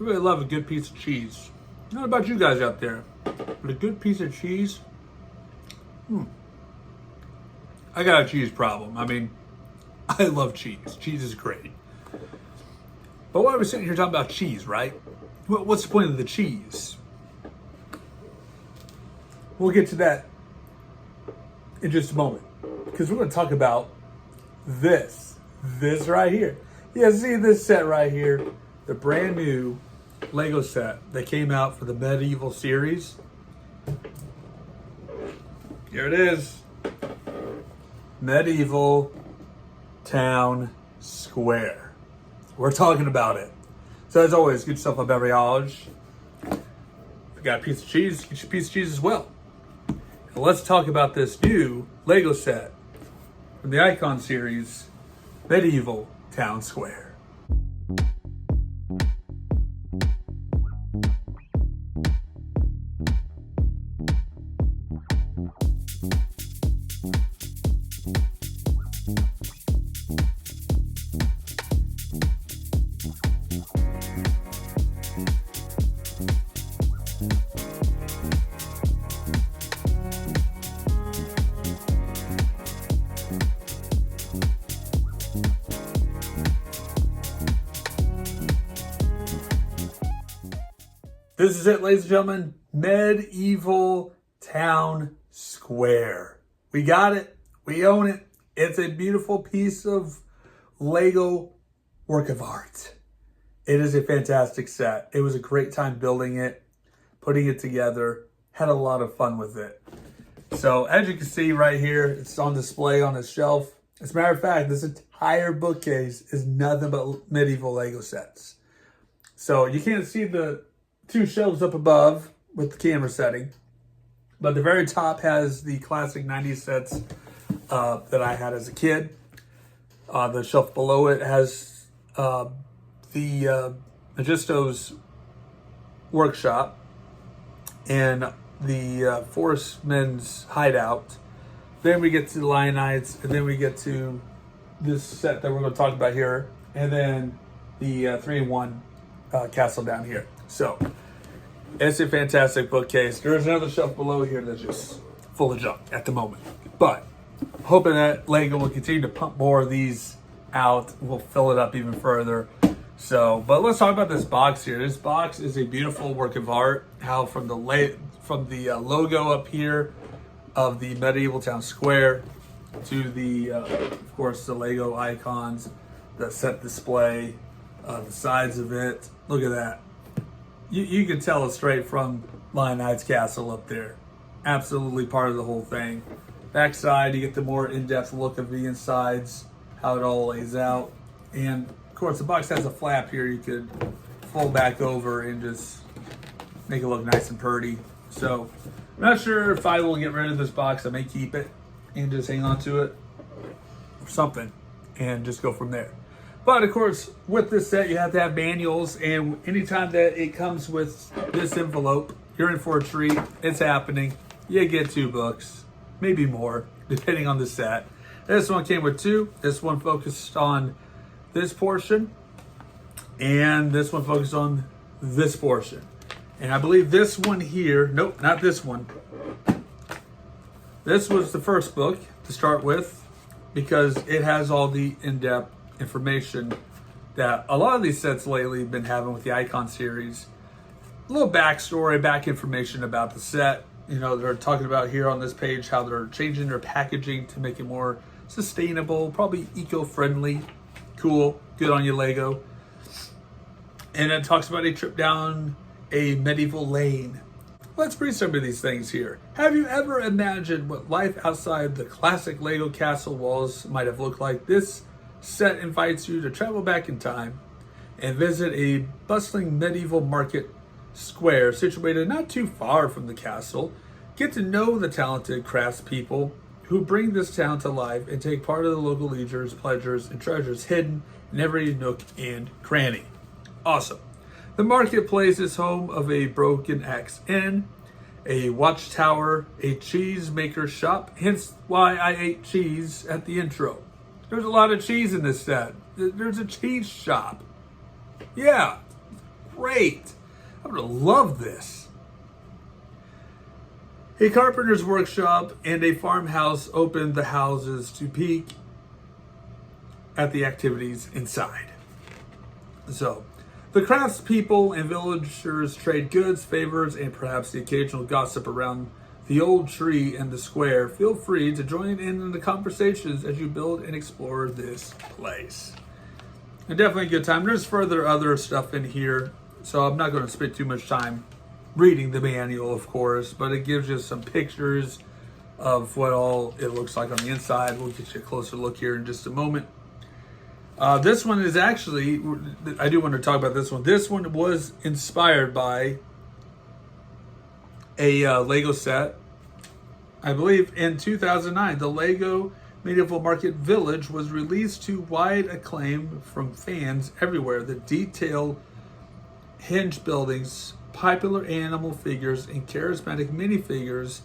really love a good piece of cheese. Not about you guys out there, but a good piece of cheese. I got a cheese problem. I mean, I love cheese. Cheese is great. But why are we sitting here talking about cheese, right? What's the point of the cheese? We'll get to that in just a moment, because we're going to talk about this right here. Yeah, see this set right here, the brand new Lego set that came out for the Medieval series. Here it is. Medieval Town Square. We're talking about it. So as always, get yourself a beverage. If you got a piece of cheese, get your piece of cheese as well. And let's talk about this new Lego set from the Icon series, Medieval Town Square. This is it, ladies and gentlemen, Medieval Town Square. We got it. We own it. It's a beautiful piece of Lego work of art. It is a fantastic set. It was a great time building it, putting it together. Had a lot of fun with it. So as you can see right here, it's on display on the shelf. As a matter of fact, this entire bookcase is nothing but medieval Lego sets. So you can't see the two shelves up above with the camera setting, but the very top has the classic 90s sets that I had as a kid. The shelf below it has the Magisto's workshop and the Forestman's hideout. Then we get to the Lionites, and then we get to this set that we're going to talk about here, and then the 3-in-1 castle down here. So it's a fantastic bookcase. There's another shelf below here that's just full of junk at the moment. But hoping that Lego will continue to pump more of these out. We'll fill it up even further. So, but let's talk about this box here. This box is a beautiful work of art. How from the logo up here of the Medieval Town Square to the, of course, the Lego icons, the set display, the sides of it. Look at that. You can tell it's straight from Lionites Castle up there. Absolutely part of the whole thing. Backside, you get the more in-depth look of the insides, how it all lays out. And of course, the box has a flap here you could fold back over and just make it look nice and pretty. So I'm not sure if I will get rid of this box. I may keep it and just hang on to it or something and just go from there. But of course, with this set, you have to have manuals, and anytime that it comes with this envelope, you're in for a treat. It's happening. You get 2 books, maybe more, depending on the set. This one came with 2. This one focused on this portion, and this one focused on this portion. And I believe this one here, nope, not this one. This was the first book to start with, because it has all the in-depth information that a lot of these sets lately have been having with the Icon series. A little backstory, back information about the set. You know, they're talking about here on this page how they're changing their packaging to make it more sustainable, probably eco-friendly. Cool, good on you, Lego. And it talks about a trip down a medieval lane. Let's read some of these things here. Have you ever imagined what life outside the classic Lego castle walls might have looked like? This set invites you to travel back in time and visit a bustling medieval market square situated not too far from the castle. Get to know the talented craftspeople who bring this town to life and take part of the local leisures, pleasures, and treasures hidden in every nook and cranny. Awesome. The marketplace is home of a broken axe inn, a watchtower, a cheesemaker shop, hence why I ate cheese at the intro. There's a lot of cheese in this set. There's a cheese shop. Yeah. great. I would have loved this. A carpenter's workshop and a farmhouse opened the houses to peek at the activities inside. So, the craftspeople and villagers trade goods, favors, and perhaps the occasional gossip around the old tree and the square. Feel free to join in the conversations as you build and explore this place. And definitely a good time. There's further other stuff in here, so I'm not going to spend too much time reading the manual, of course, but it gives you some pictures of what all it looks like on the inside. We'll get you a closer look here in just a moment. This one is actually, I do want to talk about this one. This one was inspired by a Lego set. I believe in 2009, the Lego Medieval Market Village was released to wide acclaim from fans everywhere. The detailed hinged buildings, popular animal figures, and charismatic minifigures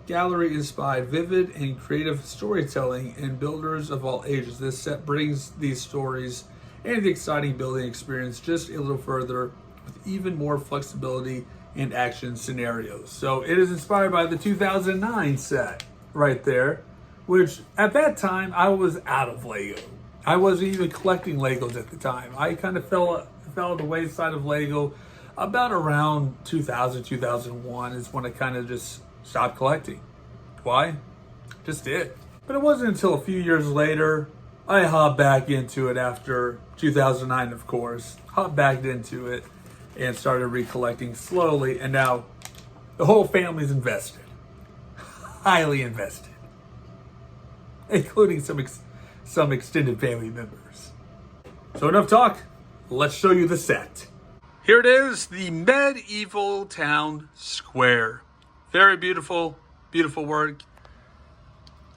gallery inspired vivid and creative storytelling and builders of all ages. This set brings these stories and the exciting building experience just a little further with even more flexibility and action scenarios. So it is inspired by the 2009 set right there, which at that time I was out of Lego. I wasn't even collecting Legos at the time. I kind of fell at the wayside of Lego about around 2000, 2001 is when I kind of just stopped collecting. Why? Just did. But it wasn't until a few years later I hopped back into it after 2009, of course. Hopped back into it and started recollecting slowly. And now the whole family's invested. Highly invested. Including some extended family members. So enough talk. Let's show you the set. Here it is, the Medieval Town Square. Very beautiful, beautiful work.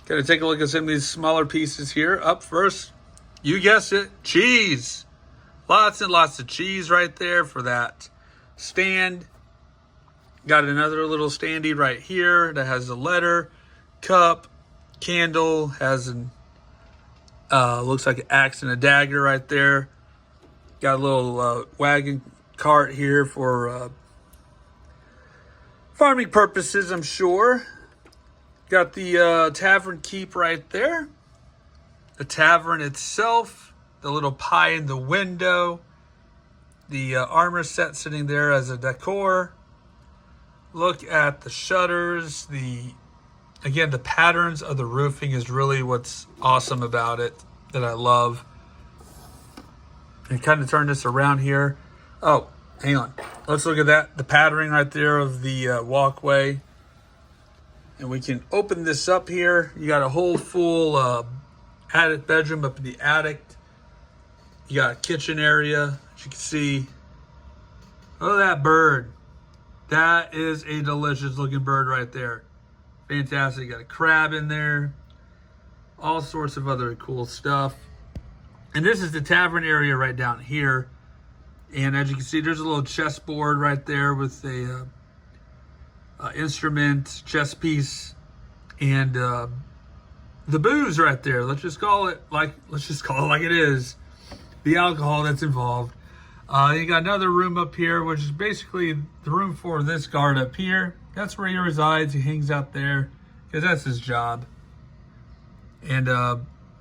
Gonna take a look at some of these smaller pieces here. Up first, you guessed it, cheese. Lots and lots of cheese right there for that stand. Got another little standee right here that has a letter, cup, candle, has an, looks like an axe and a dagger right there. Got a little wagon cart here for farming purposes, I'm sure. Got the tavern keep right there. The tavern itself, the little pie in the window, the armor set sitting there as a decor. Look at the shutters. Again, the patterns of the roofing is really what's awesome about it, that I love. And kind of turn this around here. Oh, hang on. Let's look at that. The patterning right there of the walkway. And we can open this up here. You got a whole full attic bedroom up in the attic. You got a kitchen area, as you can see. Oh, that bird. That is a delicious looking bird right there. Fantastic. You got a crab in there. All sorts of other cool stuff. And this is the tavern area right down here. And as you can see, there's a little chessboard right there with a instrument, chess piece, and the booze right there. Let's just call it like it is. The alcohol that's involved. You got another room up here, which is basically the room for this guard up here. That's where he resides. He hangs out there because that's his job. And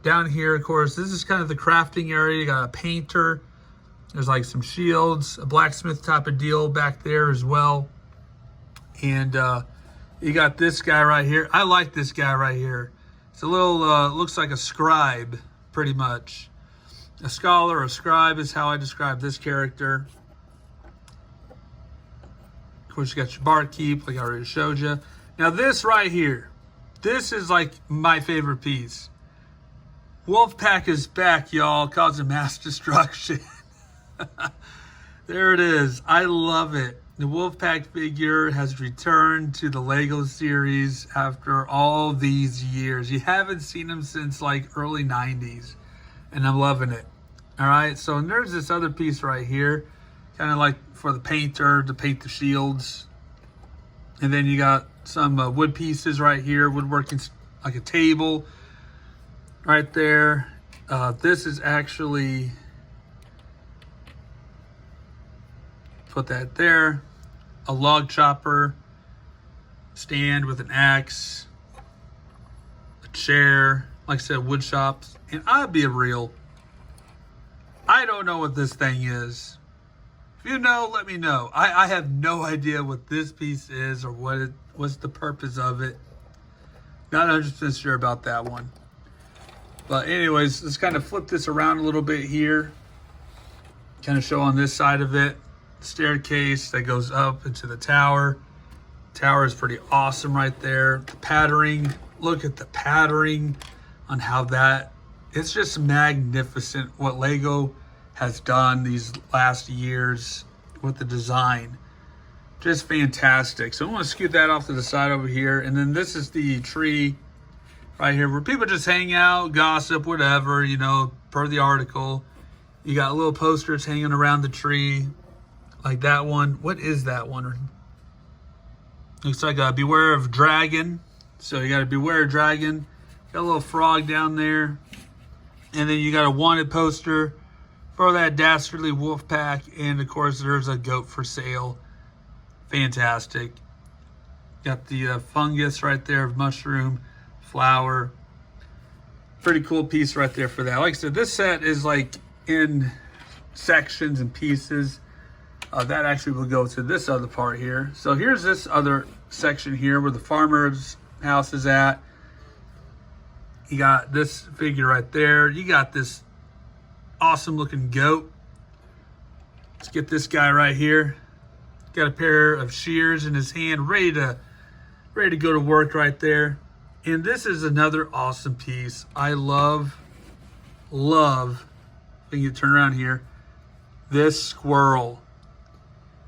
down here, of course, this is kind of the crafting area. You got a painter. There's like some shields, a blacksmith type of deal back there as well. And you got this guy right here. I like this guy right here. It's a little, looks like a scribe, pretty much. A scholar or a scribe is how I describe this character. Of course, you got your barkeep, like I already showed you. Now this right here, this is like my favorite piece. Wolfpack is back, y'all, causing mass destruction. There it is. I love it. The Wolfpack figure has returned to the Lego series after all these years. You haven't seen him since like early 90s, and I'm loving it. All right, so there's this other piece right here, kind of like for the painter to paint the shields. And then you got some wood pieces right here, woodworking, like a table right there. This is actually put that there. A log chopper stand with an axe, a chair, like I said, wood shops. And I'll be real, I don't know what this thing is. If you know, let me know. I have no idea what this piece is or what's the purpose of it. Not 100% sure about that one. But anyways, let's kind of flip this around a little bit here. Kind of show on this side of it. Staircase that goes up into the tower. Tower is pretty awesome right there. The patterning, look at the patterning on how that, it's just magnificent what Lego has done these last years with the design. Just fantastic. So I want to scoot that off to the side over here. And then this is the tree right here where people just hang out, gossip, whatever, you know, per the article. You got little posters hanging around the tree like that one. What is that one? Looks like a beware of dragon. So you got to beware of dragon. Got a little frog down there. And then you got a wanted poster for that dastardly wolf pack. And of course, there's a goat for sale. Fantastic. Got the fungus right there, mushroom, flower. Pretty cool piece right there for that. Like I said, this set is like in sections and pieces. That actually will go to this other part here. So here's this other section here where the farmer's house is at. You got this figure right there. You got this awesome looking goat. Let's get this guy right here. Got a pair of shears in his hand, ready to go to work right there. And this is another awesome piece. I love, if I can turn around here, this squirrel.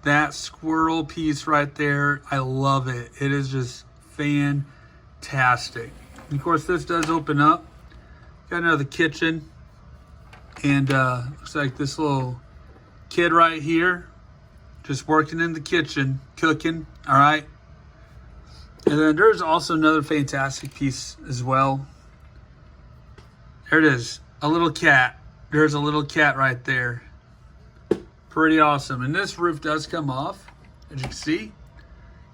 That squirrel piece right there, I love it. It is just fantastic. And of course, this does open up. Got another kitchen. And looks like this little kid right here, just working in the kitchen, cooking, all right? And then there's also another fantastic piece as well. There it is, a little cat. There's a little cat right there. Pretty awesome. And this roof does come off, as you can see.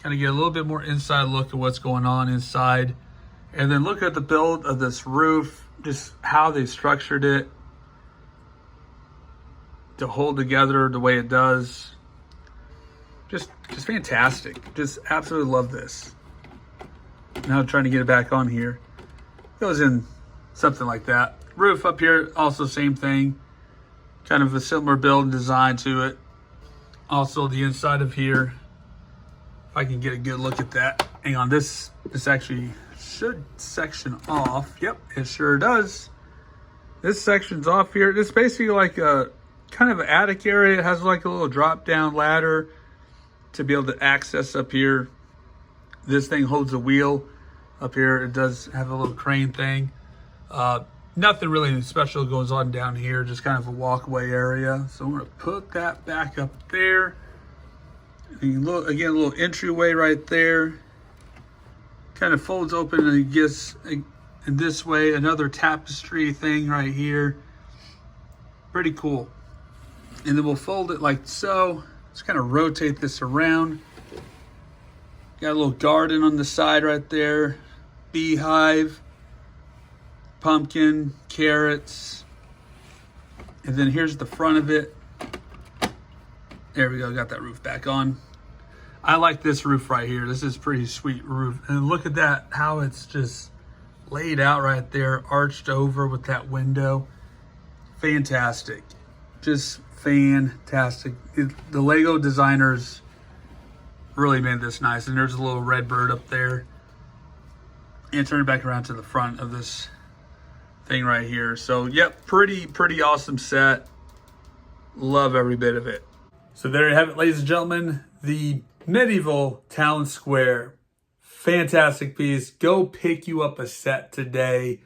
Kind of get a little bit more inside look at what's going on inside. And then look at the build of this roof, just how they structured it to hold together the way it does. Just fantastic. Just absolutely love this. Now trying to get it back on here. Goes in something like that. Roof up here, also same thing. Kind of a similar build and design to it. Also the inside of here. If I can get a good look at that. Hang on, this actually should section off. Yep, it sure does. This section's off here. It's basically like a kind of an attic area. It has like a little drop down ladder to be able to access up here. This thing holds a wheel up here. It does have a little crane thing. Nothing really special goes on down here, just kind of a walkway area. So I'm gonna put that back up there. And look, again, a little entryway right there. Kind of folds open and it gets in this way, another tapestry thing right here. Pretty cool. And then we'll fold it like so. Just kind of rotate this around. Got a little garden on the side right there. Beehive. Pumpkin, carrots. And then here's the front of it. There we go, got that roof back on. I like this roof right here. This is pretty sweet roof. And look at that, how it's just laid out right there, arched over with that window. Fantastic. Just fantastic. The Lego designers really made this nice. And there's a little red bird up there. And turn it back around to the front of this thing right here. So yep, pretty awesome set. Love every bit of it. So there you have it, ladies and gentlemen, the Medieval Town Square. Fantastic piece. Go pick you up a set today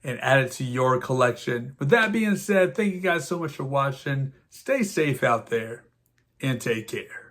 and add it to your collection. With that being said, thank you guys so much for watching. Stay safe out there and take care.